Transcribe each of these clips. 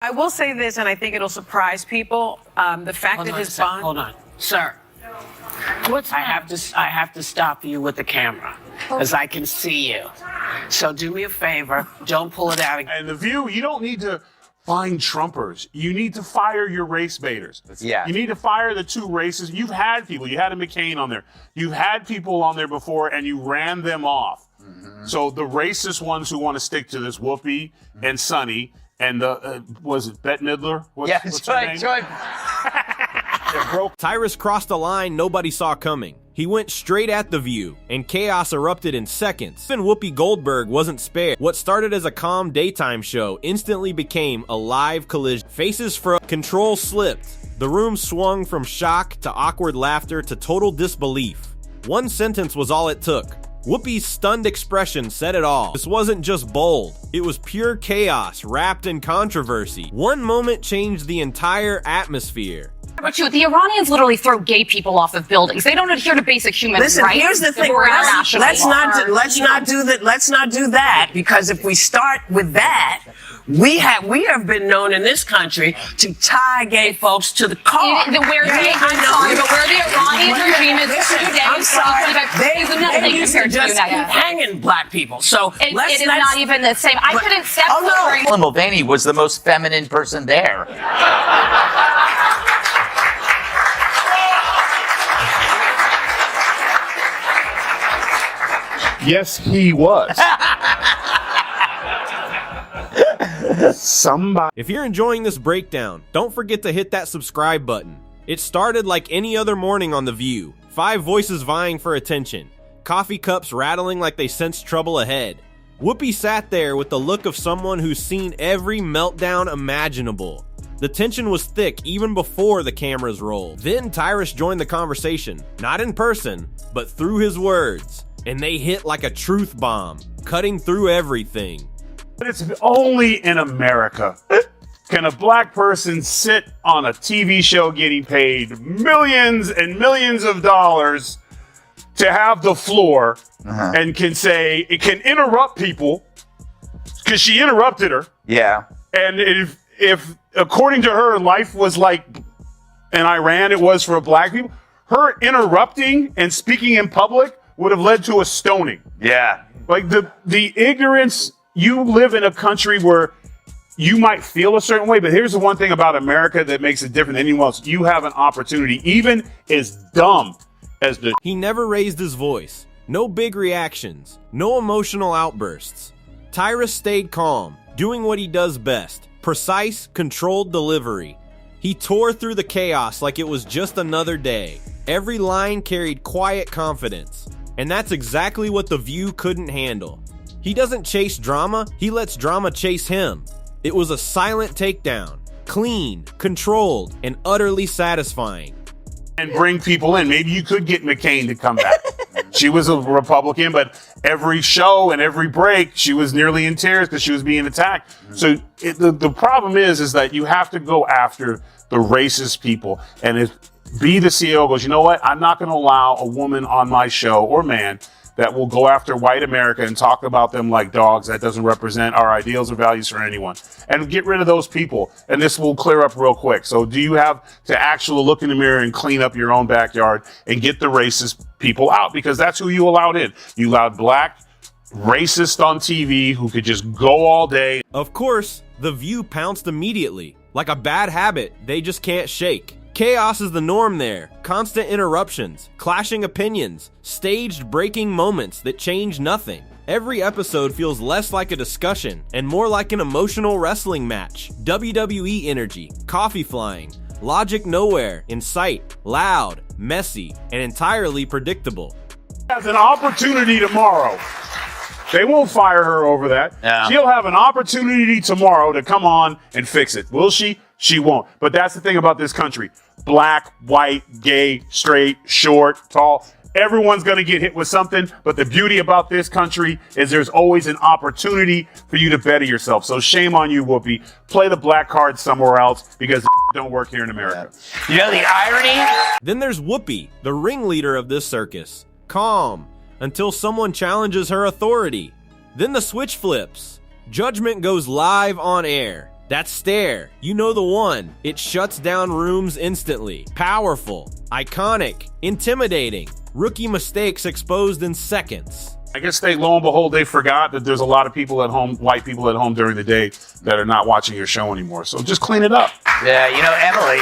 I will say this, and I think it'll surprise people. The fact that his bond. Hold on, sir. I have to stop you with the camera, because I can see you. So do me a favor, don't pull it out again. And The View, you don't need to find Trumpers. You need to fire your race baiters. Yeah. You need to fire the two races. You've had people. You had a McCain on there. You've had people on there before, and you ran them off. Mm-hmm. So the racist ones who want to stick to this, Whoopi and Sonny, and the, was it Bette Midler? What's her name? Tyrus crossed a line nobody saw coming. He went straight at The View, and chaos erupted in seconds. Even Whoopi Goldberg wasn't spared. What started as a calm daytime show instantly became a live collision. Faces froze, control slipped. The room swung from shock to awkward laughter to total disbelief. One sentence was all it took. Whoopi's stunned expression said it all. This wasn't just bold. It was pure chaos wrapped in controversy. One moment changed the entire atmosphere. But the Iranians literally throw gay people off of buildings. They don't adhere to basic human rights. Listen, here's the thing. Let's not do that, because if we start with that, we have been known in this country to tie gay folks to the car. Where the Iranian regime is today, I'm sorry. They do nothing compared to just United. hanging black people. So it is not even the same. I couldn't step forward. Ellen Mulvaney was the most feminine person there. Yes, he was. Somebody. If you're enjoying this breakdown, don't forget to hit that subscribe button. It started like any other morning on The View. 5 voices vying for attention. Coffee cups rattling like they sensed trouble ahead. Whoopi sat there with the look of someone who's seen every meltdown imaginable. The tension was thick even before the cameras rolled. Then Tyrus joined the conversation, not in person, but through his words. And they hit like a truth bomb, cutting through everything. But it's only in America can a black person sit on a TV show getting paid millions and millions of dollars to have the floor and can say, it can interrupt people because she interrupted her. Yeah. And if according to her, life was like in Iran, it was for black people, her interrupting and speaking in public would have led to a stoning. Yeah. Like the ignorance, you live in a country where you might feel a certain way, but here's the one thing about America that makes it different than anyone else. You have an opportunity, even as dumb as the... He never raised his voice. No big reactions. No emotional outbursts. Tyrus stayed calm, doing what he does best. Precise, controlled delivery. He tore through the chaos like it was just another day. Every line carried quiet confidence. And that's exactly what The View couldn't handle. He doesn't chase drama, he lets drama chase him. It was a silent takedown, clean, controlled, and utterly satisfying. And bring people in. Maybe you could get McCain to come back. She was a Republican, but every show and every break, she was nearly in tears because she was being attacked. So the problem is that you have to go after the racist people. And if be the CEO goes, you know what? I'm not going to allow a woman on my show or man that will go after white America and talk about them like dogs. That doesn't represent our ideals or values for anyone. And get rid of those people. And this will clear up real quick. So do you have to actually look in the mirror and clean up your own backyard and get the racist people out? Because that's who you allowed in. You allowed black racists on TV who could just go all day. Of course, The View pounced immediately. Like a bad habit they just can't shake. Chaos is the norm there. Constant interruptions, clashing opinions, staged breaking moments that change nothing. Every episode feels less like a discussion and more like an emotional wrestling match. WWE energy, coffee flying, logic nowhere, in sight, loud, messy, and entirely predictable. Has an opportunity tomorrow. They won't fire her over that. Yeah. She'll have an opportunity tomorrow to come on and fix it. Will she? She won't. But that's the thing about this country. Black, white, gay, straight, short, tall. Everyone's going to get hit with something. But the beauty about this country is there's always an opportunity for you to better yourself. So shame on you, Whoopi. Play the black card somewhere else because don't work here in America. You know the irony? Then there's Whoopi, the ringleader of this circus. Calm, until someone challenges her authority. Then the switch flips. Judgment goes live on air. That stare, you know the one. It shuts down rooms instantly. Powerful, iconic, intimidating. Rookie mistakes exposed in seconds. I guess lo and behold, they forgot that there's a lot of people at home, white people at home during the day that are not watching your show anymore. So just clean it up. Yeah, you know, Emily,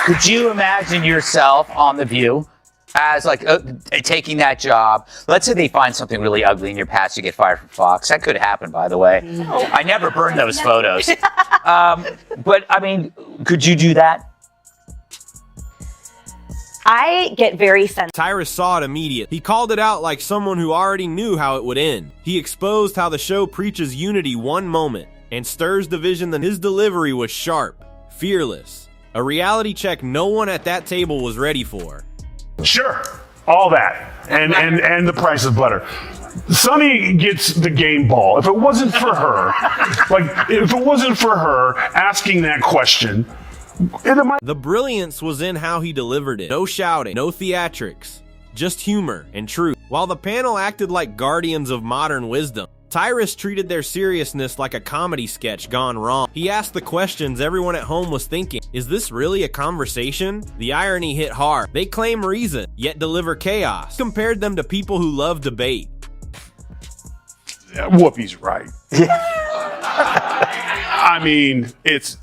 could you imagine yourself on The View as like taking that job? Let's say they find something really ugly in your past, you get fired from Fox. That could happen, by the way. I never burned those photos. But I mean, could you do that? I get very sensitive. Tyrus saw it immediately. He called it out like someone who already knew how it would end. He exposed how the show preaches unity one moment and stirs division. Then his delivery was sharp, fearless, a reality check no one at that table was ready for. Sure, all that, and the price of butter. Sonny gets the game ball. If it wasn't for her, asking that question, the brilliance was in how he delivered it. No shouting, no theatrics, just humor and truth. While the panel acted like guardians of modern wisdom, Tyrus treated their seriousness like a comedy sketch gone wrong. He asked the questions everyone at home was thinking. Is this really a conversation? The irony hit hard. They claim reason, yet deliver chaos. Compared them to people who love debate. Yeah, Whoopi's right. I mean, it's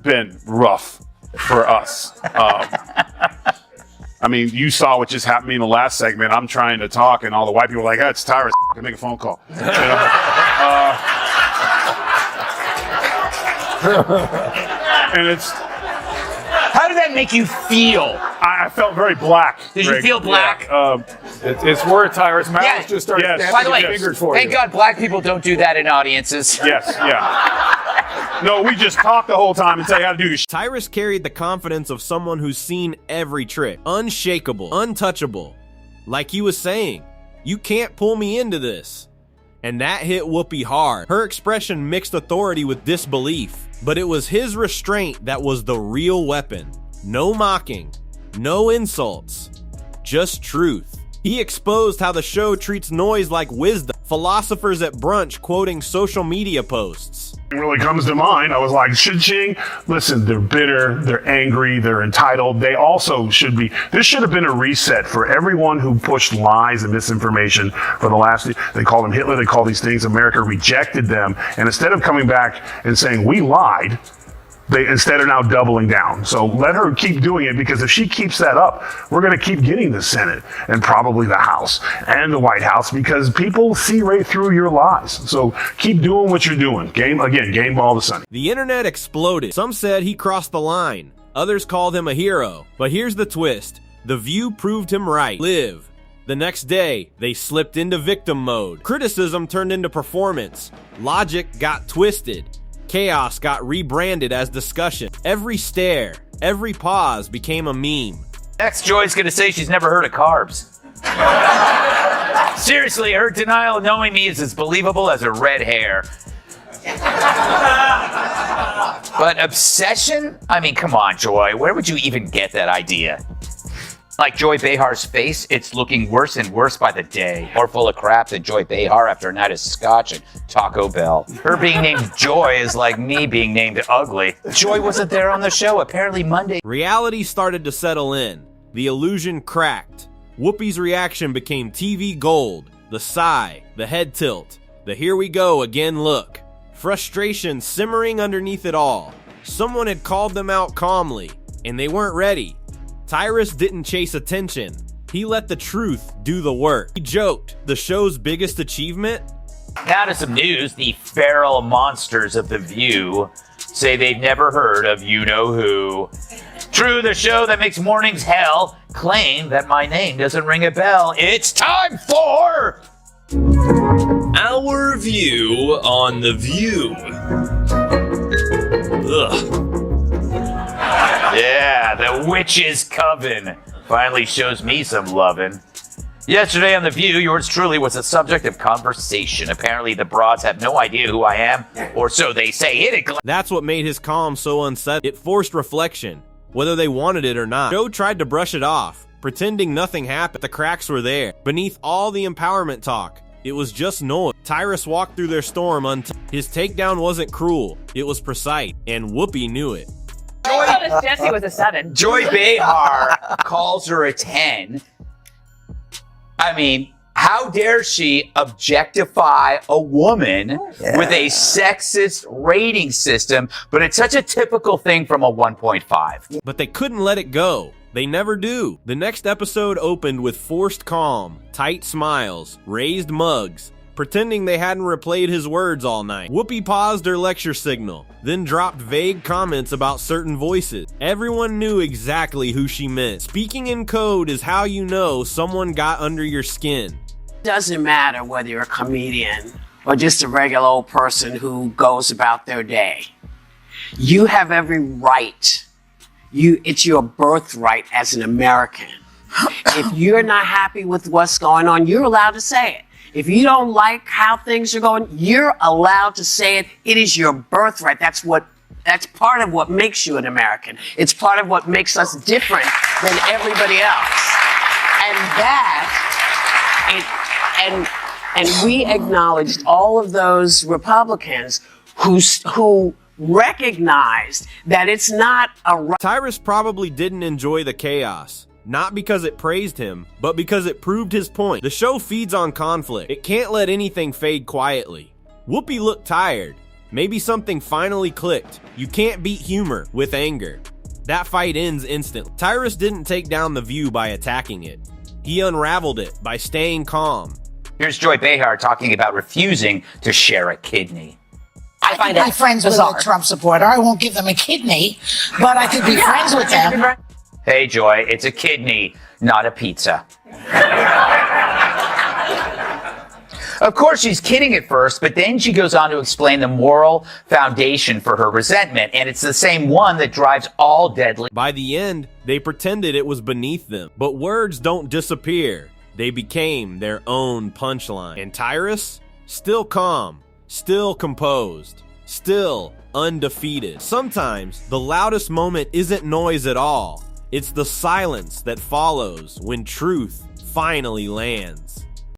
been rough for us. I mean, you saw what just happened to me in the last segment. I'm trying to talk, and all the white people are like, "Oh, it's Tyrus. I can make a phone call." You know? And it's. How did that make you feel? I felt very black. Did you feel black? Yeah, it's where Tyrus Malice just started snapping By the way, his fingers for thank you. God black people don't do that in audiences. Yes, yeah. No, we just talk the whole time and tell you how to do your shit. Tyrus carried the confidence of someone who's seen every trick. Unshakable, untouchable. Like he was saying, you can't pull me into this. And that hit Whoopi hard. Her expression mixed authority with disbelief. But it was his restraint that was the real weapon. No mocking, no insults, just truth. He exposed how the show treats noise like wisdom. Philosophers at brunch quoting social media posts. It really comes to mind. I was like, ching. Listen, they're bitter, they're angry, they're entitled. They also should be. This should have been a reset for everyone who pushed lies and misinformation for the last. They called him Hitler. They call these things. America rejected them, and instead of coming back and saying we lied, they instead are now doubling down. So let her keep doing it, because if she keeps that up, we're going to keep getting the Senate and probably the House and the White House, because people see right through your lies. So keep doing what you're doing. Game ball to Sonny. The internet exploded. Some said he crossed the line. Others called him a hero. But here's the twist. The View proved him right. Live. The next day, they slipped into victim mode. Criticism turned into performance. Logic got twisted. Chaos got rebranded as discussion. Every stare, every pause became a meme. Next, Joy's gonna say she's never heard of carbs. Seriously, her denial of knowing me is as believable as her red hair. But obsession? I mean, come on, Joy. Where would you even get that idea? Like Joy Behar's face, it's looking worse and worse by the day. More full of crap than Joy Behar after a night of scotch and Taco Bell. Her being named Joy is like me being named ugly. Joy wasn't there on the show. Apparently Monday. Reality started to settle in. The illusion cracked. Whoopi's reaction became TV gold. The sigh, the head tilt, the here we go again look. Frustration simmering underneath it all. Someone had called them out calmly, and they weren't ready. Tyrus didn't chase attention. He let the truth do the work. He joked, the show's biggest achievement? Now to some news. The feral monsters of The View say they've never heard of you-know-who. True, the show that makes mornings hell claim that my name doesn't ring a bell. It's time for... Our view on The View. Ugh. Yeah, the witch's coven finally shows me some lovin'. Yesterday on The View, yours truly was the subject of conversation. Apparently the broads have no idea who I am, or so they say. Hit it, That's what made his calm so unsettling. It forced reflection, whether they wanted it or not. Joe tried to brush it off, pretending nothing happened. The cracks were there. Beneath all the empowerment talk, It was just noise. Tyrus walked through their storm his takedown wasn't cruel, it was precise, and Whoopi knew it. Jesse was a 7. Joy Behar calls her a 10. I mean, how dare she objectify a woman with a sexist rating system, but it's such a typical thing from a 1.5. But they couldn't let it go. They never do. The next episode opened with forced calm, tight smiles, raised mugs, pretending they hadn't replayed his words all night. Whoopi paused her lecture signal, then dropped vague comments about certain voices. Everyone knew exactly who she meant. Speaking in code is how you know someone got under your skin. Doesn't matter whether you're a comedian or just a regular old person who goes about their day. You have every right. It's your birthright as an American. If you're not happy with what's going on, you're allowed to say it. If you don't like how things are going, you're allowed to say it. It is your birthright. That's part of what makes you an American. It's part of what makes us different than everybody else. And we acknowledged all of those Republicans who recognized that it's not a Tyrus probably didn't enjoy the chaos. Not because it praised him, but because it proved his point. The show feeds on conflict. It can't let anything fade quietly. Whoopi looked tired. Maybe something finally clicked. You can't beat humor with anger. That fight ends instantly. Tyrus didn't take down The View by attacking it. He unraveled it by staying calm. Here's Joy Behar talking about refusing to share a kidney. I find my friends with a Trump supporter. I won't give them a kidney, but I could be friends with them. Hey, Joy, it's a kidney, not a pizza. Of course, she's kidding at first, but then she goes on to explain the moral foundation for her resentment, and it's the same one that drives all deadly. By the end, they pretended it was beneath them. But words don't disappear. They became their own punchline. And Tyrus? Still calm, still composed, still undefeated. Sometimes, the loudest moment isn't noise at all. It's the silence that follows when truth finally lands.